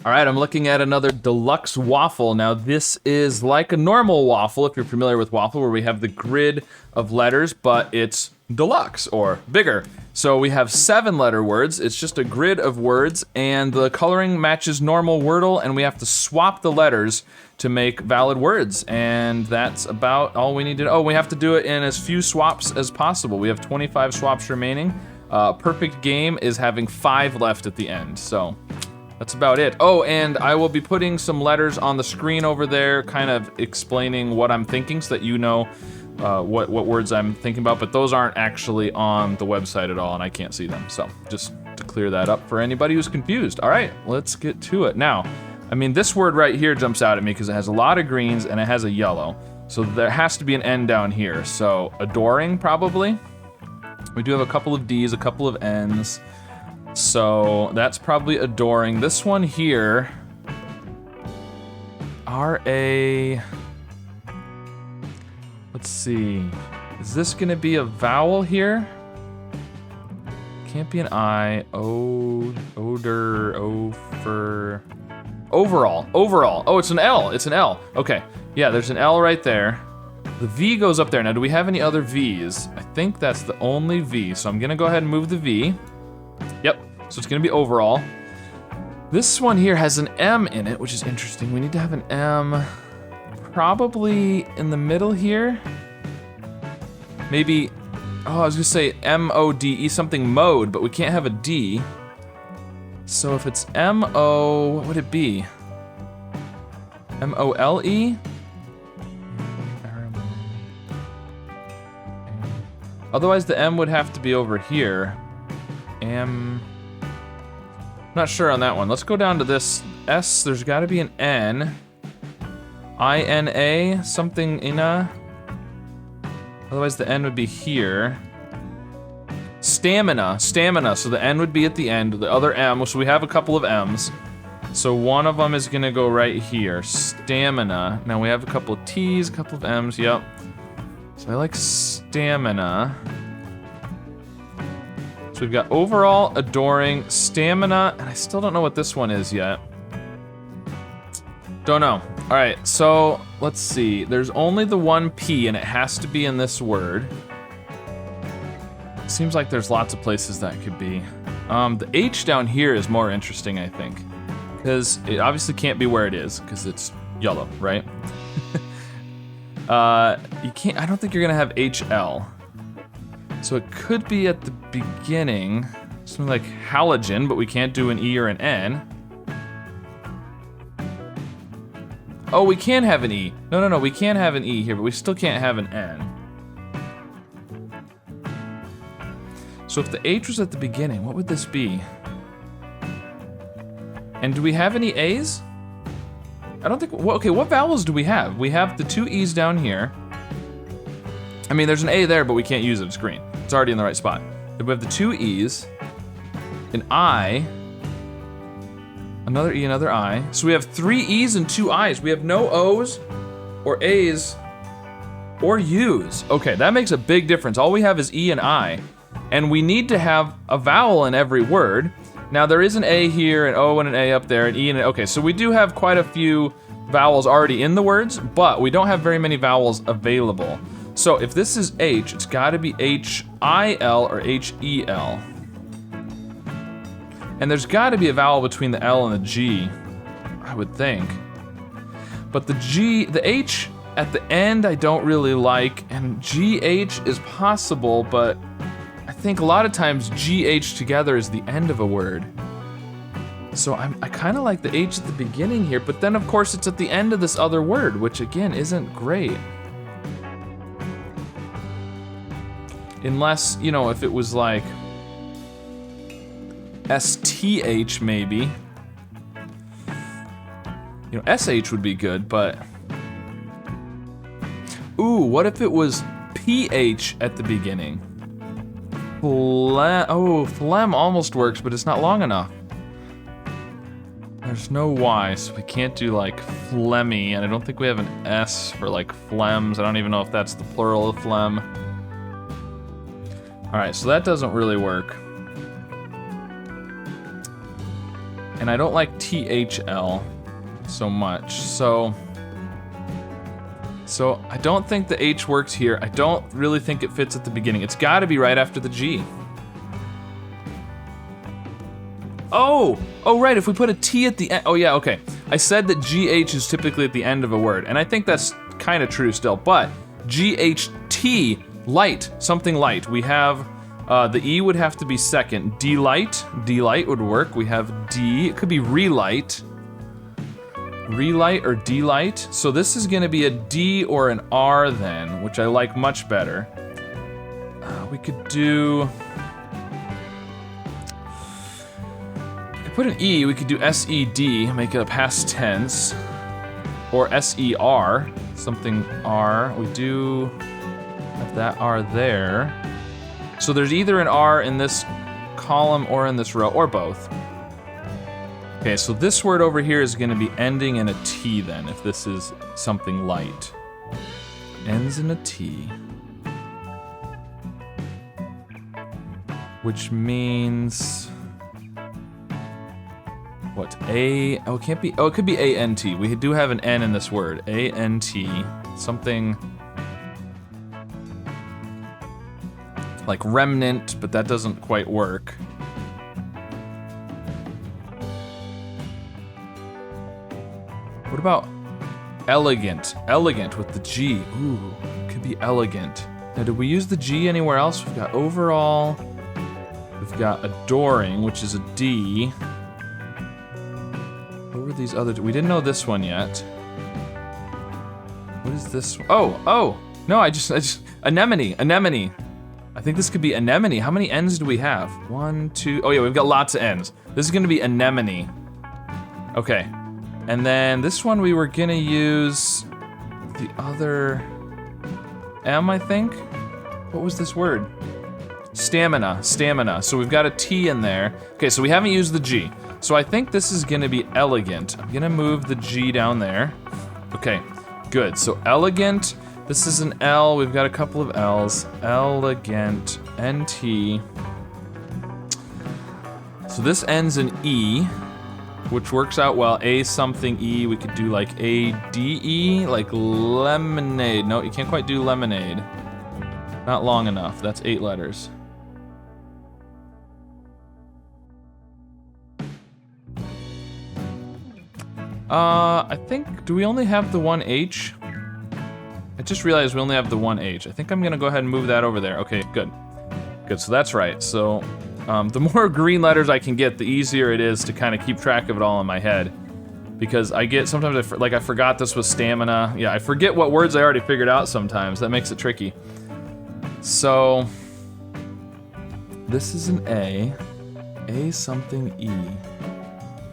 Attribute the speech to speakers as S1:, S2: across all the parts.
S1: All right, I'm looking at another deluxe waffle. Now, this is like a normal waffle, if you're familiar with Waffle, where we have the grid of letters, but it's deluxe or bigger. So we have 7-letter words. It's just a grid of words, and the coloring matches normal Wordle, and we have to swap the letters to make valid words. And that's about all we need to do. Oh, we have to do it in as few swaps as possible. We have 25 swaps remaining. Perfect game is having 5 left at the end, so that's about it. Oh, and I will be putting some letters on the screen over there, kind of explaining what I'm thinking so that you know what words I'm thinking about, but those aren't actually on the website at all, and I can't see them. So just to clear that up for anybody who's confused. All right, let's get to it. Now, I mean, this word right here jumps out at me because it has a lot of greens and it has a yellow. So there has to be an N down here. So adoring, probably. We do have a couple of D's, a couple of N's. So that's probably adoring. This one here, R-A, let's see. Is this gonna be a vowel here? Can't be an I. Odor, ofer. Overall. Oh, it's an L. It's an L. Okay. Yeah, there's an L right there. The V goes up there. Now, do we have any other V's? I think that's the only V. So I'm gonna go ahead and move the V. Yep, so it's gonna be overall. This one here has an M in it, which is interesting. We need to have an M probably in the middle here. Maybe, oh, I was gonna say M-O-D-E, something mode, but we can't have a D. So if it's M-O, what would it be? M-O-L-E? Otherwise the M would have to be over here. Not sure on that one. Let's go down to this S. There's got to be an N. I-N-A, something ina. Otherwise the N would be here. Stamina. So the N would be at the end. The other M, so we have a couple of M's. So one of them is gonna go right here. Stamina. Now we have a couple of T's, a couple of M's. Yep. So I like stamina. So we've got overall, adoring, stamina, and I still don't know what this one is yet. Don't know. All right, so let's see. There's only the one P, and it has to be in this word. Seems like there's lots of places that could be. The H down here is more interesting, I think, because it obviously can't be where it is, because it's yellow, right? You can't. I don't think you're gonna have HL. So it could be at the beginning, something like halogen, but we can't do an E or an N. Oh, we can have an E. No, we can have an E here, but we still can't have an N. So if the H was at the beginning, what would this be? And do we have any A's? I don't think, well, okay, what vowels do we have? We have the 2 E's down here. I mean, there's an A there, but we can't use it, it's green. It's already in the right spot. Then we have the 2 E's, an I, another E, another I. So we have 3 E's and 2 I's. We have no O's or A's or U's. Okay, that makes a big difference. All we have is E and I. And we need to have a vowel in every word. Now there is an A here, an O and an A up there, an E and an, okay, so we do have quite a few vowels already in the words, but we don't have very many vowels available. So if this is H, it's gotta be H-I-L or H-E-L. And there's gotta be a vowel between the L and the G, I would think. But the G, the H at the end I don't really like, and G-H is possible, but I think a lot of times G-H together is the end of a word. So I kind of like the H at the beginning here, but then of course it's at the end of this other word, which again isn't great. Unless, you know, if it was like S-T-H maybe. You know, S-H would be good, but... Ooh, what if it was P-H at the beginning? Phlegm almost works, but it's not long enough. There's no Y, so we can't do like phlegmy, and I don't think we have an S for like phlegms. I don't even know if that's the plural of phlegm. All right, so that doesn't really work. And I don't like THL so much. So I don't think the H works here. I don't really think it fits at the beginning. It's gotta be right after the G. Oh, right, if we put a T at the end, oh yeah, okay. I said that GH is typically at the end of a word, and I think that's kind of true still, but GHT, light, something light. We have, the E would have to be second. D-light would work. We have D, it could be relight. Relight or D-light. So this is gonna be a D or an R then, which I like much better. We could do, put an E, we could do SED, make it a past tense, or SER, something R. We do have that R there. So there's either an R in this column or in this row, or both. Okay, so this word over here is gonna be ending in a T then, if this is something light. Ends in a T. Which means, what, A, oh, it can't be, oh, it could be A-N-T. We do have an N in this word, A-N-T, something like remnant, but that doesn't quite work. What about elegant? Elegant with the G, ooh, could be elegant. Now, did we use the G anywhere else? We've got overall, we've got adoring, which is a D. What were these other, we didn't know this one yet. What is this? Oh, no, I just, anemone. I think this could be anemone. How many N's do we have? 1, 2, oh yeah, we've got lots of N's. This is gonna be anemone. Okay, and then this one we were gonna use the other M, I think? What was this word? Stamina. So we've got a T in there. Okay, so we haven't used the G. So I think this is gonna be elegant. I'm gonna move the G down there. Okay, good. So elegant, this is an L, we've got a couple of L's. Elegant, NT. So this ends in E, which works out well. A something E, we could do like A-D-E, like lemonade. No, you can't quite do lemonade. Not long enough, that's 8 letters. I think, do we only have the one H? I just realized we only have the one H. I think I'm gonna go ahead and move that over there. Okay, good. Good, so that's right. So, the more green letters I can get, the easier it is to kind of keep track of it all in my head. Because I get, sometimes I forgot this was stamina. Yeah, I forget what words I already figured out sometimes. That makes it tricky. So, this is an A. A something E.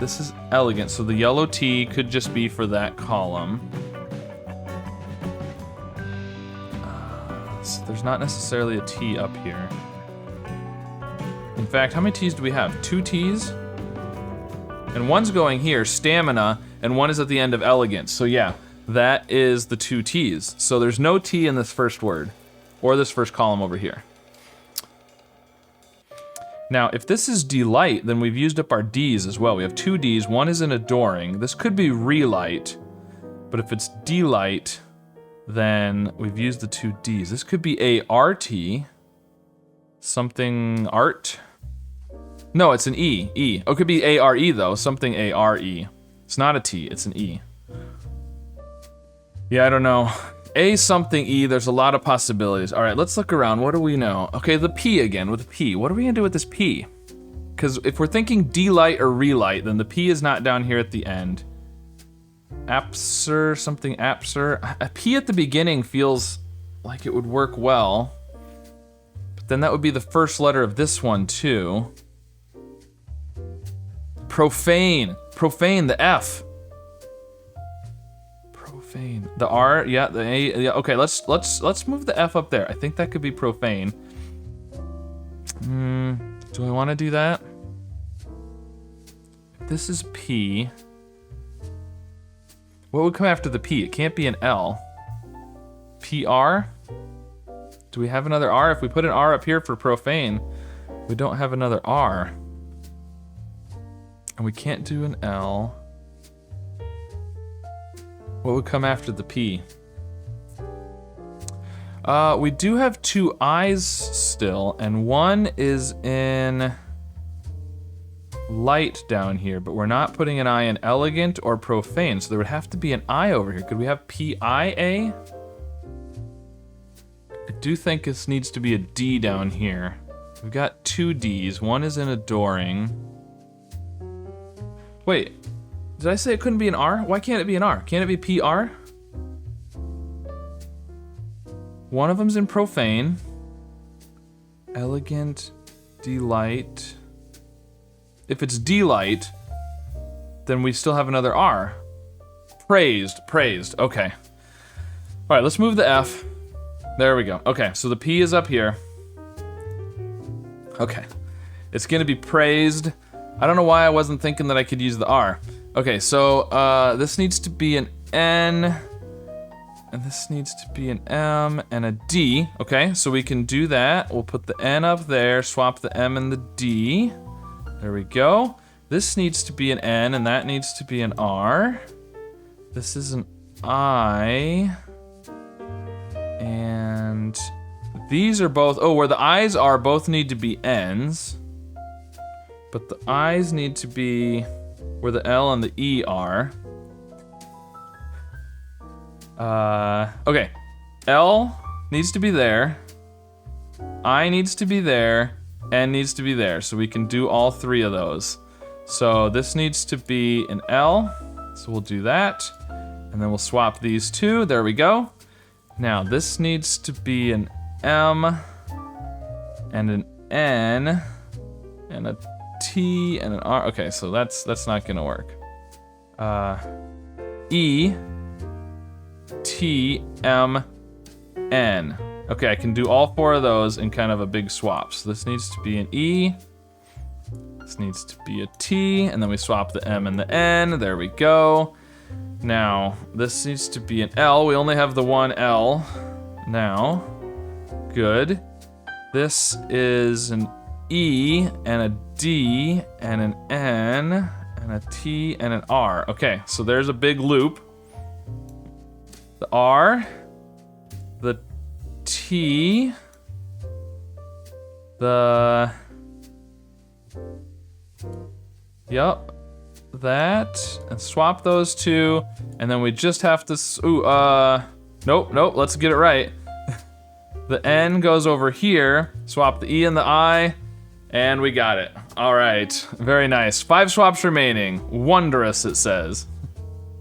S1: This is elegant, so the yellow T could just be for that column. So there's not necessarily a T up here. In fact, how many T's do we have? 2 T's? And one's going here, stamina, and one is at the end of elegance. So yeah, that is the 2 T's. So there's no T in this first word, or this first column over here. Now, if this is delight, then we've used up our D's as well. We have 2 D's, one is in adoring. This could be relight, but if it's delight, then we've used the 2 D's. This could be A-R-T, something art. No, it's an E, E. Oh, it could be A-R-E though, something A-R-E. It's not a T, it's an E. Yeah, I don't know. A something E, there's a lot of possibilities. All right, let's look around, what do we know? Okay, the P again, with the P. What are we gonna do with this P? Because if we're thinking delight or relight, then the P is not down here at the end. Apser, something apser. A P at the beginning feels like it would work well. But then that would be the first letter of this one too. Profane, profane, the F. Profane, the R, yeah, the A, yeah. Okay, let's move the F up there. I think that could be profane. Do I want to do that? This is P. What would come after the P? It can't be an L. PR? Do we have another R? If we put an R up here for profane, we don't have another R. And we can't do an L. What would come after the P? We do have 2 I's still, and one is in light down here, but we're not putting an I in elegant or profane, so there would have to be an I over here. Could we have P-I-A? I do think this needs to be a D down here. We've got 2 D's. One is in adoring. Wait, did I say it couldn't be an R? Why can't it be an R? Can't it be P-R? One of them's in profane. Elegant, delight. If it's delight, then we still have another R. Praised, okay. All right, let's move the F. There we go. Okay, so the P is up here. Okay, it's gonna be praised. I don't know why I wasn't thinking that I could use the R. Okay, so this needs to be an N, and this needs to be an M and a D. Okay, so we can do that. We'll put the N up there, swap the M and the D. There we go. This needs to be an N, and that needs to be an R. This is an I. And these are both, oh, where the I's are, both need to be N's. But the I's need to be where the L and the E are. Okay. L needs to be there. I needs to be there. N needs to be there. So we can do all 3 of those. So this needs to be an L. So we'll do that. And then we'll swap these 2. There we go. Now this needs to be an M and an N and a T and an R. Okay, so that's not gonna work. E, T, M, N. Okay, I can do all 4 of those in kind of a big swap. So this needs to be an E. This needs to be a T, and then we swap the M and the N. There we go. Now, this needs to be an L. We only have the one L now. Good. This is an E and a D and an N and a T and an R. Okay, so there's a big loop. The R, the T, the, yep, that, and swap those 2, and then we just have to, nope, let's get it right. The N goes over here, swap the E and the I, and we got it. All right, very nice. 5 swaps remaining. Wondrous, it says.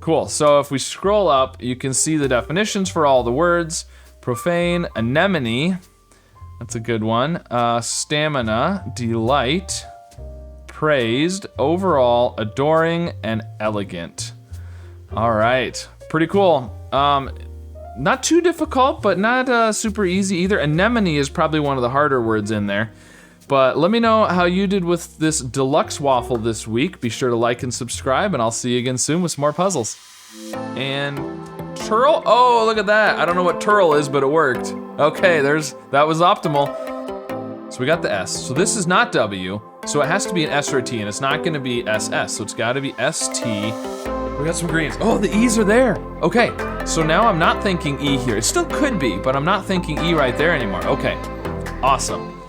S1: Cool, so if we scroll up, you can see the definitions for all the words. Profane, anemone, that's a good one. Stamina, delight, praised, overall, adoring, and elegant. All right, pretty cool. Not too difficult, but not super easy either. Anemone is probably one of the harder words in there. But let me know how you did with this deluxe waffle this week. Be sure to like and subscribe, and I'll see you again soon with some more puzzles. And twirl, oh, look at that. I don't know what twirl is, but it worked. Okay, that was optimal. So we got the S. So this is not W, so it has to be an S or a T, and it's not gonna be SS, so it's gotta be ST. We got some greens. Oh, the E's are there. Okay, so now I'm not thinking E here. It still could be, but I'm not thinking E right there anymore. Okay, awesome.